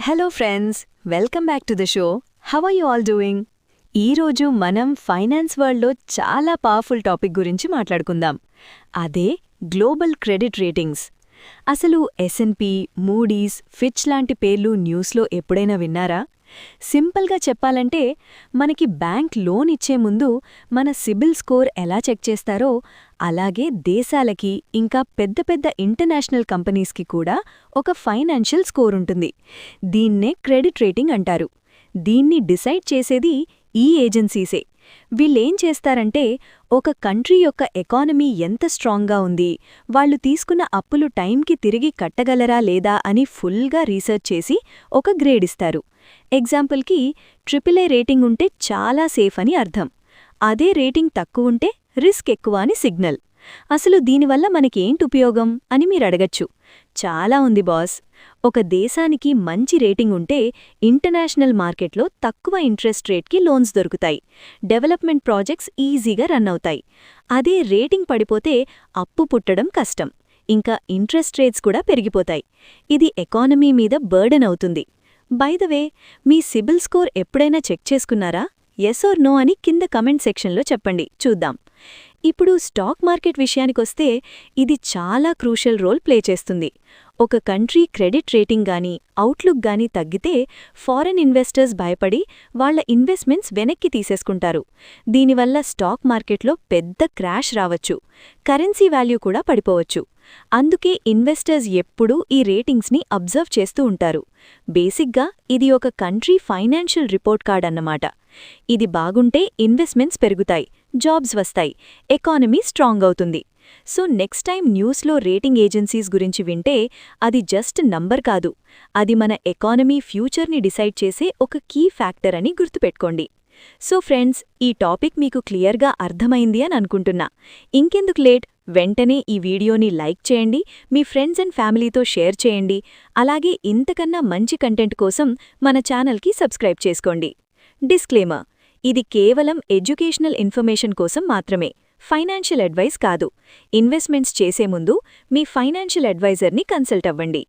Hello friends, welcome back to the show. How are you all doing? ఈరోజు మనం finance వరల్డ్లో చాలా powerful topic గురించి మాట్లాడుకుందాం. అదే గ్లోబల్ క్రెడిట్ రేటింగ్స్. అసలు S&P, మూడీస్, ఫిచ్ లాంటి పేర్లు న్యూస్లో ఎప్పుడైనా విన్నారా? సింపుల్గా చెప్పాలంటే మనకి బ్యాంక్ లోన్ ఇచ్చే ముందు మన సిబిల్ స్కోర్ ఎలా చెక్ చేస్తారో అలాగే దేశాలకి ఇంకా పెద్ద పెద్ద ఇంటర్నేషనల్ కంపెనీస్కి కూడా ఒక ఫైనాన్షియల్ స్కోర్ ఉంటుంది. దీన్నే క్రెడిట్ రేటింగ్ అంటారు. దీన్ని డిసైడ్ చేసేది ఈ ఏజెన్సీసే. వీళ్ళేం చేస్తారంటే ఒక కంట్రీ యొక్క ఎకానమీ ఎంత స్ట్రాంగ్గా ఉంది, వాళ్ళు తీసుకున్న అప్పులు టైంకి తిరిగి కట్టగలరా లేదా అని ఫుల్గా రీసెర్చ్ చేసి ఒక గ్రేడ్ ఇస్తారు. ఎగ్జాంపుల్కి AAA రేటింగ్ ఉంటే చాలా సేఫ్ అని అర్థం. అదే రేటింగ్ తక్కువుంటే రిస్క్ ఎక్కువ అని సిగ్నల్. అసలు దీనివల్ల మనకేంటి ఉపయోగం అని మీరు అడగచ్చు. చాలా ఉంది బాస్. ఒక దేశానికి మంచి రేటింగ్ ఉంటే ఇంటర్నేషనల్ మార్కెట్లో తక్కువ ఇంట్రెస్ట్ రేట్కి లోన్స్ దొరుకుతాయి, డెవలప్మెంట్ ప్రాజెక్ట్స్ ఈజీగా రన్ అవుతాయి. అదే రేటింగ్ పడిపోతే అప్పు పుట్టడం కష్టం, ఇంకా ఇంట్రెస్ట్ రేట్స్ కూడా పెరిగిపోతాయి. ఇది ఎకానమీ మీద బర్డెన్ అవుతుంది. By the way, me CIBIL score ఎప్పుడైనా చెక్ చేసుకున్నారా? ఎస్ ఆర్ నో అని కింద కమెంట్ సెక్షన్లో చెప్పండి, చూద్దాం. ఇప్పుడు స్టాక్ మార్కెట్ విషయానికొస్తే ఇది చాలా క్రూషల్ రోల్ ప్లే చేస్తుంది. ఒక కంట్రీ క్రెడిట్ రేటింగ్ గానీ అవుట్లుక్ గానీ తగ్గితే ఫారెన్ ఇన్వెస్టర్స్ భయపడి వాళ్ల ఇన్వెస్ట్మెంట్స్ వెనక్కి తీసేసుకుంటారు. దీనివల్ల స్టాక్ మార్కెట్లో పెద్ద క్రాష్ రావచ్చు, కరెన్సీ వాల్యూ కూడా పడిపోవచ్చు. అందుకే ఇన్వెస్టర్స్ ఎప్పుడూ ఈ రేటింగ్స్ని అబ్జర్వ్ చేస్తూ ఉంటారు. బేసిక్గా ఇది ఒక కంట్రీ ఫైనాన్షియల్ రిపోర్ట్ కార్డ్ అన్నమాట. ఇది బాగుంటే ఇన్వెస్ట్మెంట్స్ పెరుగుతాయి, జాబ్స్ వస్తాయి, ఎకానమీ స్ట్రాంగ్ అవుతుంది. సో నెక్స్ట్ టైం న్యూస్లో రేటింగ్ ఏజెన్సీస్ గురించి వింటే అది జస్ట్ నంబర్ కాదు, అది మన ఎకానమీ ఫ్యూచర్ని డిసైడ్ చేసే ఒక కీ ఫ్యాక్టర్ అని గుర్తుపెట్టుకోండి. సో ఫ్రెండ్స్, ఈ టాపిక్ మీకు క్లియర్గా అర్థమైంది అని అనుకుంటున్నా. ఇంకెందుకు లేట్, వెంటనే ఈ వీడియోని లైక్ చేయండి, మీ ఫ్రెండ్స్ అండ్ ఫ్యామిలీతో షేర్ చేయండి. అలాగే ఇంతకన్నా మంచి కంటెంట్ కోసం మన ఛానల్కి సబ్స్క్రైబ్ చేసుకోండి. డిస్క్లేమర్: ఇది కేవలం ఎడ్యుకేషనల్ ఇన్ఫర్మేషన్ కోసం మాత్రమే, ఫైనాన్షియల్ అడ్వైస్ కాదు. ఇన్వెస్ట్మెంట్స్ చేసే ముందు మీ ఫైనాన్షియల్ అడ్వైజర్ని కన్సల్ట్ అవ్వండి.